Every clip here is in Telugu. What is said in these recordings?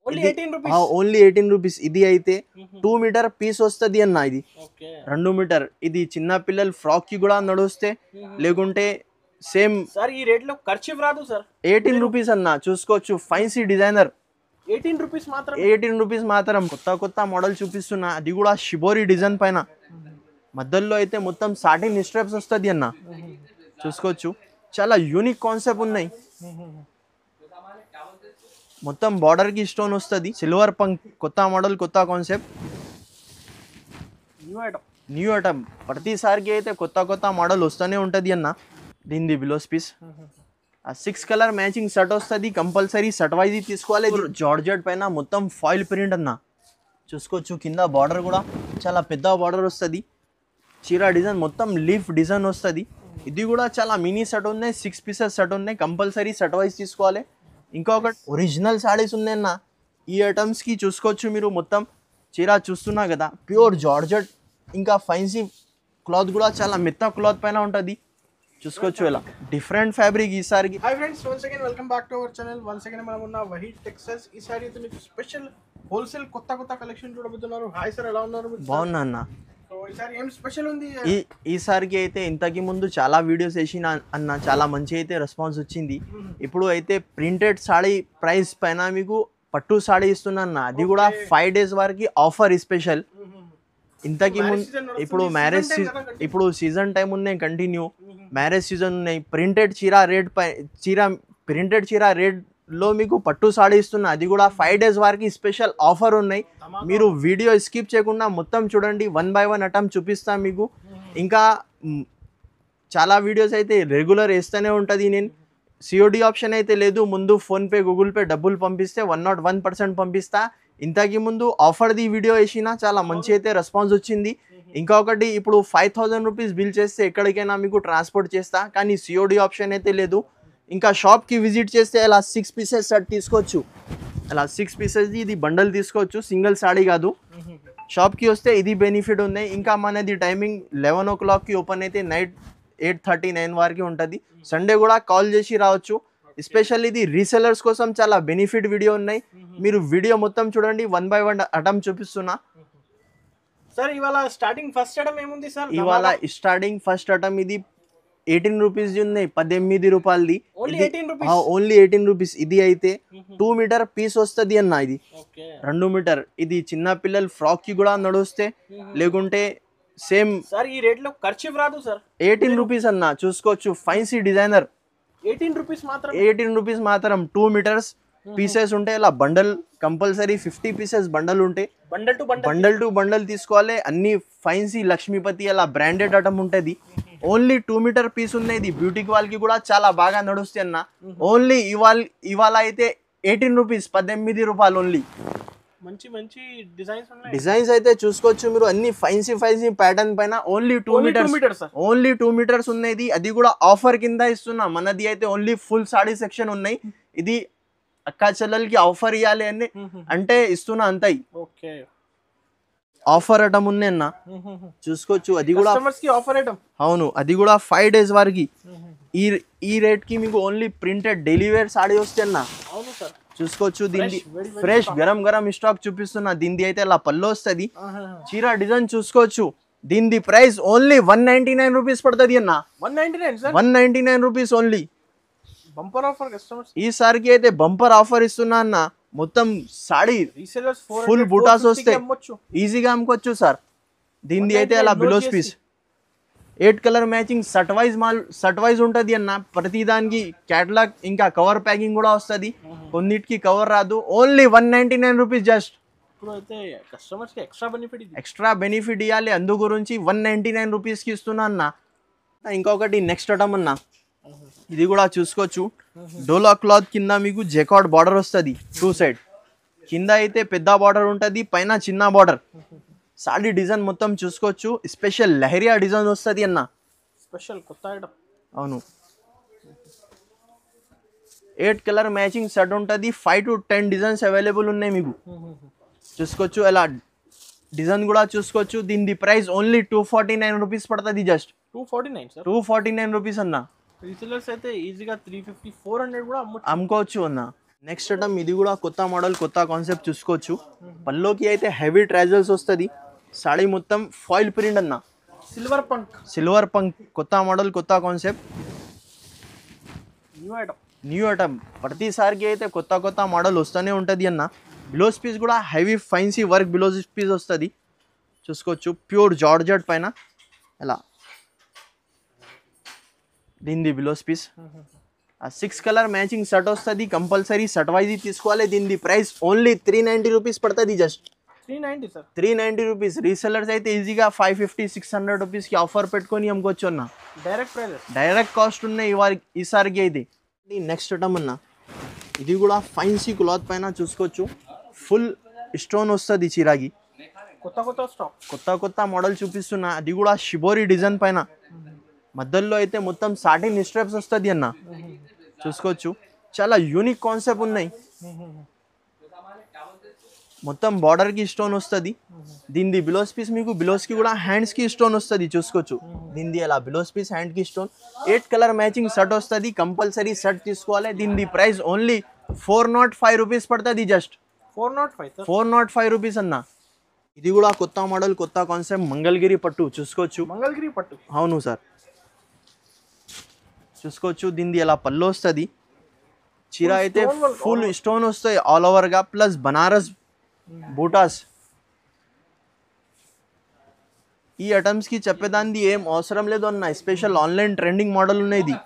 Only 18 rupees. ఇది అయితే 2 మీటర్ పీస్ వస్తుంది అన్న. ఇది 2 మీటర్. ఇది చిన్న పిల్లల ఫ్రాక్ కి కూడా నడుస్తే, లేకుంటే సేమ్ సార్ ఈ రేట్ లో ఖర్చు రాదు సార్. 18 రూపీస్ అన్న. చూసుకోవచ్చు ఫైన్సీ డిజైనర్. 18 రూపీస్ మాత్రం. 18 రూపీస్ మాత్రం. కొత్త కొత్త మోడల్ చూపిస్తున్నా, అది కూడా షిబోరి డిజైన్ పైన. మధ్యలో అయితే మొత్తం సాటిన్ స్ట్రాప్స్ వస్తుంది అన్న. చూసుకోవచ్చు చాలా యూనిక్ కాన్సెప్ట్ ఉన్నాయి. మొత్తం బార్డర్ కి స్టోన్ వస్తుంది, సిల్వర్ పంక్. కొత్త మోడల్, కొత్త కాన్సెప్ట్, న్యూ ఐటమ్. ప్రతిసారికి అయితే కొత్త కొత్త మోడల్ వస్తూనే ఉంటుంది అన్న. దీనిది blouse piece. 6 colour matching shirt వస్తుంది. కంపల్సరీ షర్ట్ వైజ్ తీసుకోవాలి. జార్జెట్ పైన మొత్తం ఫాయిల్ ప్రింట్ అన్న. చూసుకోవచ్చు కింద బార్డర్ కూడా చాలా పెద్ద బార్డర్ వస్తుంది. చీర డిజైన్ మొత్తం లీఫ్ డిజైన్ వస్తుంది. ఇది కూడా చాలా మినీ షర్ట్ ఉన్నాయి. 6 పీసెస్ షర్ట్ ఉన్నాయి. కంపల్సరీ షర్ట్ వైజ్ తీసుకోవాలి. ఇంకొకటి ఒరిజినల్ సారీస్ ఉన్నాయన్న ఈ ఐటమ్స్కి. చూసుకోవచ్చు మీరు మొత్తం చీర చూస్తున్నా కదా, ప్యూర్ జార్జెట్. ఇంకా ఫైన్సీ క్లాత్ కూడా చాలా మెత్త క్లాత్ పైన ఉంటుంది. చూసుకోవచ్చు ఇలా డిఫరెంట్ ఫ్యాబ్రిక్ ఈసారికి. Hi friends, once again welcome back to our channel. Once again మనం ఉన్న వహీద్ టెక్స్టైల్స్. ఈసారి అయితే మీకు స్పెషల్ హోల్సేల్ కొత్త కొత్త కలెక్షన్ చూడబోతున్నారు. హాయ్ సార్, ఎలా ఉన్నారు? బాగున్నా అన్న. సో ఈసారి ఏం స్పెషల్ ఉంది? ఈసారికి అయితే ఇంతకి ముందు చాలా వీడియోస్ వేసిన అన్న, చాలా మంచి అయితే రెస్పాన్స్ వచ్చింది. ఇప్పుడు అయితే ప్రింటెడ్ సాడీ ప్రైస్ పైన మీకు పట్టు సాడీ ఇస్తున్నా అన్న. అది కూడా 5 days వరకు ఆఫర్ స్పెషల్. ఇంతకి ముందు ఇప్పుడు మ్యారేజ్ ఇప్పుడు సీజన్ టైం ఉన్నాయి, కంటిన్యూ మ్యారేజ్ సీజన్ ఉన్నాయి. ప్రింటెడ్ చీర రేట్లో మీకు పట్టు సాడీ ఇస్తున్నా. అది కూడా 5 days వరకు స్పెషల్ ఆఫర్ ఉన్నాయి. మీరు వీడియో స్కిప్ చేయకుండా మొత్తం చూడండి. 1 by 1 అటెంప్ట్ చూపిస్తాను మీకు. ఇంకా చాలా వీడియోస్ అయితే రెగ్యులర్ వేస్తూనే ఉంటుంది నేను. సిఓడి ఆప్షన్ అయితే లేదు. ముందు ఫోన్పే, గూగుల్ పే డబ్బులు పంపిస్తే 101% పంపిస్తా. ఇంతకి ముందు ఆఫర్ది వీడియో వేసినా చాలా మంచి అయితే రెస్పాన్స్ వచ్చింది. ఇంకొకటి, ఇప్పుడు 5000 రూపీస్ బిల్ చేస్తే ఎక్కడికైనా మీకు ట్రాన్స్పోర్ట్ చేస్తా, కానీ సిఓడి ఆప్షన్ అయితే లేదు. ఇంకా షాప్కి విజిట్ చేస్తే ఇలా 6 pieces సెట్ తీసుకోవచ్చు. అలా 6 pieces ఇది బండల్ తీసుకోవచ్చు, సింగిల్ సాడీ కాదు. షాప్కి వస్తే ఇది బెనిఫిట్ ఉంది. ఇంకా మనది టైమింగ్ 11 o'clockకి ఓపెన్ అయితే నైట్ 8:39 వరకు ఉంటుంది. సండే కూడా కాల్ చేసి రావచ్చు. ఎస్పెషల్లీ ఇది రీసెలర్స్ కోసం చాలా బెనిఫిట్ వీడియో ఉన్నాయి. మీరు వీడియో మొత్తం చూడండి. 1 by 1 అటెంప్ట్ చూపిస్తున్నా. సార్ ఇవాళ స్టార్టింగ్ ఫస్ట్ అటెంప్ట్ ఏముంది సార్? ఇవాళ స్టార్టింగ్ ఫస్ట్ అటెంప్ట్ ఇది 18 రూపీస్ ఉన్నాయి. 18 రూపాయలది. Only 18 rupees. ఇది అయితే 2 మీటర్ పీస్ వస్తుంది అన్న. ఇది 2 మీటర్. ఇది చిన్న పిల్లల ఫ్రాక్ కి కూడా నడుస్తే, లేకుంటే సేమ్. సార్ ఈ రేట్ లో ఖర్చు రాదు సార్. 18 రూపీస్ అన్న. చూసుకోవచ్చు ఫైన్సీ డిజైనర్. 18 రూపీస్ మాత్రం. 18 రూపీస్ మాత్రం. 2 మీటర్స్ పీసెస్ ఉంటాయి. ఇలా బండల్ కంపల్సరీ 50 pieces బండల్ ఉంటాయి. బండల్ టు బండల్ తీసుకోవాలి. అన్ని ఫైన్సీ లక్ష్మీపతి అలా బ్రాండెడ్ ఐటమ్ ఉంటుంది. ఓన్లీ 2 మీటర్ పీస్ ఉన్నాయి. ఇది బ్యూటీకి వాళ్ళకి కూడా చాలా బాగా నడుస్తాయి అన్న. ఓన్లీ ఇవాళ అయితే 18 రూపీస్, 18 రూపాయలు ఓన్లీ. మంచి మంచి డిజైన్స్ అయితే చూసుకోవచ్చు మీరు. అన్ని ఫైన్సీ ప్యాటర్న్ పైన. Only 2 metres. ఓన్లీ 2 మీటర్స్ ఉన్నాయి. అది కూడా ఆఫర్ కింద ఇస్తున్నా. మనది అయితే ఓన్లీ ఫుల్ సాడీ సెక్షన్ ఉన్నాయి. ఇది అక్క చెల్లెలకి ఆఫర్ ఇవ్వాలి అని అంటే ఇస్తున్నా అంతే. ఆఫర్ ఐటమ్ ఉన్నాయి అన్న. చూసుకోవచ్చు. అది కూడా ఆఫర్ ఐటమ్. అవును, అది కూడా 5 days వరకు. ఈ రేట్ కి మీకు only printed daily wear sari వస్తే అన్న. అవును సార్. చూసుకోవచ్చు. దీన్ని ఫ్రెష్ గరం స్టాక్ చూపిస్తున్నా. దీనిది అయితే అలా పళ్ళు వస్తుంది. చీర డిజైన్ చూసుకోవచ్చు. దీనిది ప్రైస్ ఓన్లీ 199 రూపీస్ పడుతుంది అన్న. 199 rupees only. Bumper offer customers. ఈసారికి అయితే బంపర్ ఆఫర్ ఇస్తున్నా అన్న. మొత్తం సాడీ ఫుల్ బూటాస్ వస్తే ఈజీగా అమ్ముకోవచ్చు సార్. దీనిది అయితే అలా blouse piece. 8 colour matching shirt wise ఉంటుంది అన్న. ప్రతి దానికి క్యాటలాగ్ ఇంకా కవర్ ప్యాకింగ్ కూడా వస్తుంది. కొన్నిటికి కవర్ రాదు. Only 199 rupees just. Extra benefit ఇవ్వాలి, అందు గురించి 199 రూపీస్కి ఇస్తున్నా అన్న. ఇంకొకటి నెక్స్ట్ ఐటమ్ అన్న. ఇది కూడా చూసుకోవచ్చు. డోలా క్లాత్ కింద మీకు జెకార్డ్ బార్డర్ వస్తుంది. 2 side. కింద అయితే పెద్ద బార్డర్ ఉంటుంది, పైన చిన్న బార్డర్. సాడీ డిజైన్ మొత్తం చూసుకోవచ్చు. స్పెషల్ లహరియా డిజైన్ వస్తుంది అన్న. స్పెషల్ కొత్త ఐటమ్. అవును. 8 కలర్ మ్యాచింగ్ షర్ట్ ఉంటుంది. 5 to 10 డిజైన్స్ అవైలబుల్ ఉన్నాయి మీకు. చూసుకోవచ్చు. అలా డిజైన్ కూడా చూసుకోవచ్చు. దీని ప్రైస్ ఓన్లీ 249 రూపీస్ పడుతుంది. జస్ట్ 249 రూపీస్ అన్న. రీసెలర్స్ అయితే ఈజీగా 350, 400 కూడా అమ్ముకోవచ్చు అన్న. నెక్స్ట్ ఐటమ్ ఇది కూడా కొత్త మోడల్ కొత్త కాన్సెప్ట్ చూసుకోవచ్చు. పల్లోకి అయితే హెవీ ట్రైజల్స్ వస్తుంది. సాడీ మొత్తం ఫాయిల్ ప్రింట్ అన్న, సిల్వర్ పంక్ కొత్త మోడల్ కొత్త కాన్సెప్ట్ న్యూ ఐటమ్. ప్రతిసారికి అయితే కొత్త కొత్త మోడల్ వస్తూనే ఉంటుంది అన్న. బ్లౌజ్ పీస్ కూడా heavy fancy work blouse piece వస్తుంది చూసుకోవచ్చు. ప్యూర్ జార్జెట్ పైన ఎలా దీనిది blouse piece. 6 colour matching shirt వస్తుంది. కంపల్సరీ షర్ట్ వైజ్ తీసుకోవాలి. దీనిది ప్రైస్ ఓన్లీ 390 రూపీస్ పడుతుంది. Just 390 rupees. రీసెలర్స్ అయితే ఈజీగా 550-600 రూపీస్కి ఆఫర్ పెట్టుకొని అమ్ముకోవచ్చు అన్న. డైరెక్ట్ కాస్ట్ ఉన్నాయి ఈసారికి అయితే. నెక్స్ట్ ఐటమ్ అన్న, ఇది కూడా ఫైన్సీ క్లాత్ పైన చూసుకోవచ్చు. ఫుల్ స్టోన్ వస్తుంది చీరాకి. కొత్త మోడల్ చూపిస్తున్నా. అది కూడా షిబోరి డిజైన్ పైన. మధ్యలో అయితే మొత్తం సాటిన్ స్ట్రాప్స్ వస్తుంది అన్న చూసుకోవచ్చు. చాలా యూనిక్ కాన్సెప్ట్ ఉన్నాయి. మొత్తం బార్డర్కి స్టోన్ వస్తుంది. దీనిది బ్లౌజ్ పీస్ మీకు బ్లౌజ్కి కూడా హ్యాండ్స్కి స్టోన్ వస్తుంది చూసుకోవచ్చు. దీనిది అలా బ్లౌజ్ పీస్ హ్యాండ్కి స్టోన్. 8 కలర్ మ్యాచింగ్ షర్ట్ వస్తుంది. కంపల్సరీ షర్ట్ తీసుకోవాలి. దీనిది ప్రైస్ ఓన్లీ 405 రూపీస్ పడుతుంది. జస్ట్ 405 రూపీస్ అన్న. ఇది కూడా కొత్త మోడల్ కొత్త కాన్సెప్ట్ మంగళగిరి పట్టు చూసుకోవచ్చు. అవును సార్ చూసుకోవచ్చు. దీనిది అలా పళ్ళు వస్తుంది. చీర అయితే ఫుల్ స్టోన్ వస్తాయి ఆల్ ఓవర్గా. ప్లస్ బనారస్ బూటాస్. ఈ ఐటమ్స్కి చెప్పేదాన్ని ఏం అవసరం లేదు అన్న. స్పెషల్ ఆన్లైన్ ట్రెండింగ్ మోడల్ ఉన్నాయి.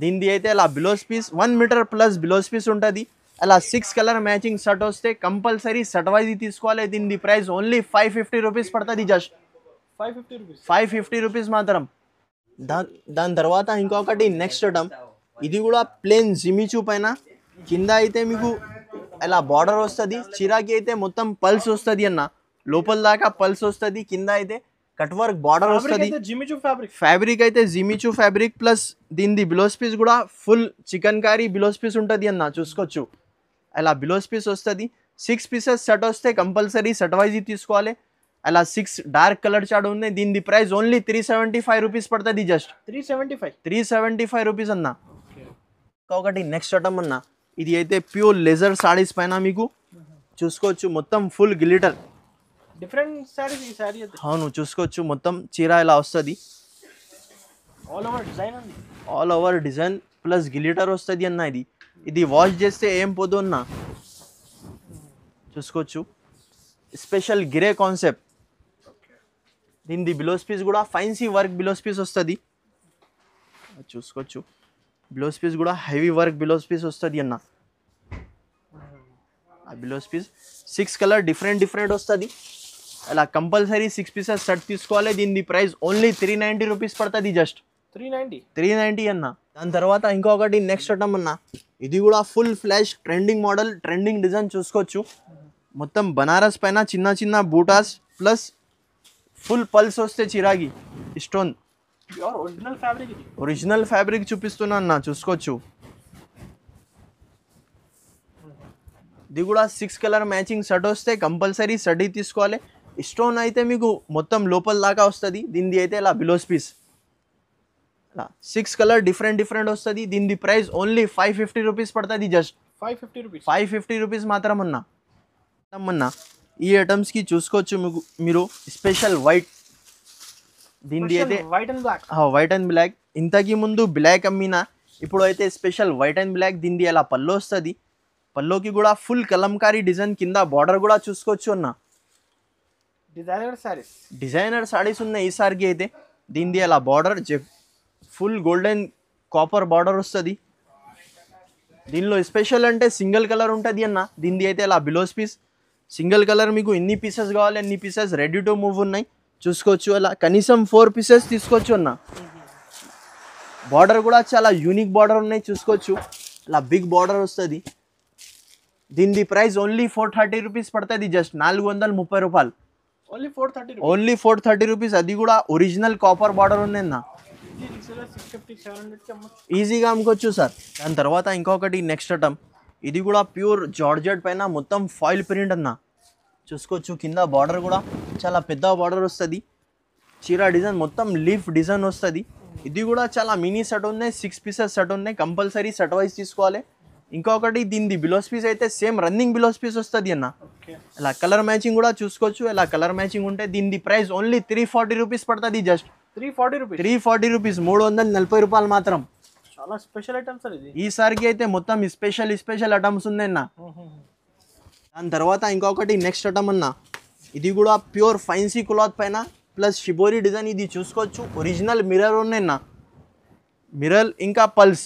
దీనిది అయితే అలా blouse piece 1 metre plus blouse piece ఉంటుంది. అలా 6 కలర్ మ్యాచింగ్ షర్ట్ వస్తే కంపల్సరీ షర్ట్ వైజ్ తీసుకోవాలి. దీనిది ప్రైస్ ఓన్లీ 550 రూపీస్ పడుతుంది. జస్ట్ 550 రూపీస్ మాత్రం. దాని తర్వాత ఇంకొకటి నెక్స్ట్ ఐటమ్. ఇది కూడా ప్లేన్ జిమిచూ పైన. కింద అయితే మీకు అలా బార్డర్ వస్తుంది. చీరాకి అయితే మొత్తం పల్స్ వస్తుంది అన్న. లోపల దాకా పల్స్ వస్తుంది. కింద అయితే కట్ వర్క్ బార్డర్ వస్తుంది. ఫ్యాబ్రిక్ అయితే జిమిచూ ఫ్యాబ్రిక్. ప్లస్ దీనిది బ్లౌజ్ పీస్ కూడా full chikankari blouse piece ఉంటుంది అన్న చూసుకోవచ్చు. అలా బ్లౌజ్ పీస్ వస్తుంది. 6 పీసెస్ సెట్ వస్తే కంపల్సరీ సెట్ వైజ్ తీసుకోవాలి. అలా 6 డార్క్ కలర్ చార్ట్ ఉన్నాయి. దీనిది ప్రైస్ ఓన్లీ 375 రూపీస్ పడుతుంది. జస్ట్ 375 రూపీస్ అన్న. ఒకటి నెక్స్ట్ ఐటమ్ అన్న, ఇది అయితే ప్యూర్ లెజర్ సారీస్ పైన మీకు చూసుకోవచ్చు. మొత్తం ఫుల్ గ్లిటర్ డిఫరెంట్ సారీస్ ఈ సారీ. అవును చూసుకోవచ్చు. మొత్తం చీర ఇలా వస్తుంది. All over design plus glitter వస్తుంది అన్న. ఇది వాష్ చేస్తే ఏం పోదు అన్న చూసుకోవచ్చు. స్పెషల్ గిరే కాన్సెప్ట్. దీనిది బ్లౌజ్ పీస్ కూడా ఫైన్సీ వర్క్ బ్లౌజ్ పీస్ వస్తుంది చూసుకోవచ్చు. బ్లౌజ్ పీస్ కూడా హెవీ వర్క్ బ్లౌజ్ పీస్ వస్తుంది అన్న. ఆ బ్లౌజ్ పీస్ 6 కలర్ డిఫరెంట్ వస్తుంది. అలా కంపల్సరీ 6 పీసెస్ సెట్ తీసుకోవాలి. దీని ప్రైస్ ఓన్లీ 390 రూపీస్ పడుతుంది. జస్ట్ 390 అన్న. దాని తర్వాత ఇంకొకటి నెక్స్ట్ ఐటమ్ అన్న. ఇది కూడా full flash trending model trending design చూసుకోవచ్చు. మొత్తం బనారస్ పైన చిన్న బూటాస్ ప్లస్ ఫుల్ పల్స్ వస్తే చిరాగి స్టోన్. ఒరిజినల్ ఫ్యాబ్రిక్ చూపిస్తున్నా అన్న చూసుకోవచ్చు. ఇది కూడా 6 కలర్ మ్యాచింగ్ షర్ట్ వస్తే కంపల్సరీ షర్ట్ తీసుకోవాలి. స్టోన్ అయితే మీకు మొత్తం లోపల దాకా వస్తుంది. దీనిది అయితే ఇలా బ్లౌజ్ పీస్ అలా 6 కలర్ డిఫరెంట్ వస్తుంది. దీనిది ప్రైస్ ఓన్లీ 550 రూపీస్ పడుతుంది. జస్ట్ 550 రూపీస్ మాత్రం అన్న. ఈ ఐటమ్స్కి చూసుకోవచ్చు మీరు స్పెషల్ వైట్. దీనిది అయితే వైట్ అండ్ బ్లాక్. ఇంతకీ ముందు బ్లాక్ అమ్మినా, ఇప్పుడు అయితే స్పెషల్ వైట్ అండ్ బ్లాక్. దీనిది అలా పల్లో వస్తుంది. పల్లోకి కూడా ఫుల్ కలంకారీ డిజైన్. కింద బార్డర్ కూడా చూసుకోవచ్చు అన్న. డిజైనర్ సారీస్ ఉన్నాయి ఈసారికి అయితే. దీనిది అలా border full golden copper border వస్తుంది. దీనిలో స్పెషల్ అంటే సింగిల్ కలర్ ఉంటుంది అన్న. దీనిది అయితే అలా బ్లౌజ్ పీస్ సింగిల్ కలర్. మీకు ఎన్ని పీసెస్ కావాలి అన్ని పీసెస్ రెడీ టు మూవ్ ఉన్నాయి చూసుకోవచ్చు. అలా కనీసం 4 పీసెస్ తీసుకోవచ్చు అన్న. బార్డర్ కూడా చాలా యూనిక్ బార్డర్ ఉన్నాయి చూసుకోవచ్చు. అలా బిగ్ బార్డర్ వస్తుంది. దీనిది ప్రైస్ ఓన్లీ 430 రూపీస్ పడుతుంది. జస్ట్ 430 రూపాయలు. Only 430 rupees. అది కూడా ఒరిజినల్ కాపర్ బార్డర్ ఉందన్న. ఈజీగా అమ్ముకోవచ్చు సార్. దాని తర్వాత ఇంకొకటి నెక్స్ట్ ఐటమ్. ఇది కూడా ప్యూర్ జార్జెట్ పైన మొత్తం ఫాయిల్ ప్రింట్ అన్న చూసుకోవచ్చు. కింద బార్డర్ కూడా చాలా పెద్ద బార్డర్ వస్తుంది. చీర డిజైన్ మొత్తం లీఫ్ డిజైన్ వస్తుంది. ఇది కూడా చాలా మినీ సెట్ ఉన్నాయి. 6 పీసెస్ సెట్ ఉన్నాయి. కంపల్సరీ సెట్ వైజ్ తీసుకోవాలి. ఇంకొకటి దీనిది బిలోస్ పీస్ అయితే సేమ్ రన్నింగ్ బిలోస్ పీస్ వస్తుంది అన్న. ఓకే ఇలా కలర్ మ్యాచింగ్ కూడా చూసుకోవచ్చు. ఇలా కలర్ మ్యాచింగ్ ఉంటే దీనిది ప్రైస్ ఓన్లీ 340 రూపీస్ పడుతుంది. జస్ట్ 340 రూపీస్ 340 రూపీస్, 340 రూపాయలు మాత్రం. చాలా స్పెషల్ ఐటమ్ సార్ ఇది. ఈసారికి అయితే మొత్తం స్పెషల్ ఐటమ్స్ ఉన్నాయన్న. దాని తర్వాత ఇంకొకటి నెక్స్ట్ ఐటమ్ అన్న, ఇది కూడా ప్యూర్ ఫైన్సీ క్లాత్ పైన ప్లస్ షిబోరి డిజైన్. ఇది చూసుకోవచ్చు. ఒరిజినల్ మిర్రర్ ఉన్నాయన్న, మిర్రర్ ఇంకా పల్స్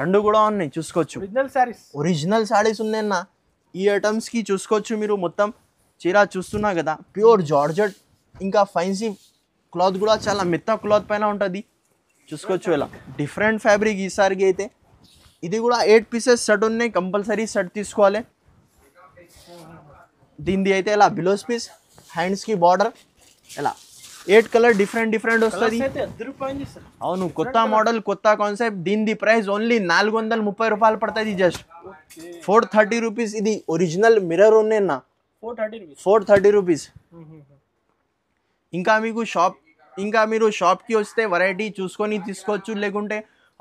రెండు కూడా ఉన్నాయి చూసుకోవచ్చు. ఒరిజినల్ శారీస్ ఉన్నాయన్న. ఈ ఐటమ్స్కి చూసుకోవచ్చు మీరు. మొత్తం చీర చూస్తున్నా కదా, ప్యూర్ జార్జెట్ ఇంకా ఫైన్సీ క్లాత్ కూడా చాలా మెత్త క్లాత్ పైన ఉంటుంది చూసుకోవచ్చు. ఇలా డిఫరెంట్ ఫ్యాబ్రిక్ ఈసారికి అయితే. ఇది కూడా 8 పీసెస్ సెట్ ఉన్నాయి, కంపల్సరీ సెట్ తీసుకోవాలి. దీనిది అయితే ఇలా బిలోస్ పీస్, హ్యాండ్స్కి బార్డర్, ఇలా 8 కలర్ డిఫరెంట్ వస్తుంది. అవును, కొత్త మోడల్ కొత్త కాన్సెప్ట్. దీనిది ప్రైస్ ఓన్లీ 430 రూపాయలు పడుతుంది. Just 430 rupees. ఇది ఒరిజినల్ మిర్రర్ ఉన్నాయన్న, 430 రూపీస్. ఇంకా మీరు షాప్కి వస్తే వెరైటీ చూసుకొని తీసుకోవచ్చు, లేకుంటే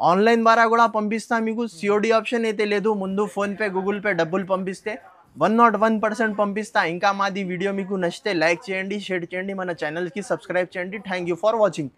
ఆన్లైన్ ద్వారా కూడా పంపిస్తా మీకు. COD ఆప్షన్ అయితే లేదు. ముందు ఫోన్పే గూగుల్ పే డబ్బులు పంపిస్తే 101% పంపిస్తా. ఇంకా మాది వీడియో మీకు నచ్చితే లైక్ చేయండి, షేర్ చేయండి, మన ఛానల్కి సబ్స్క్రైబ్ చేయండి. Thank you for watching.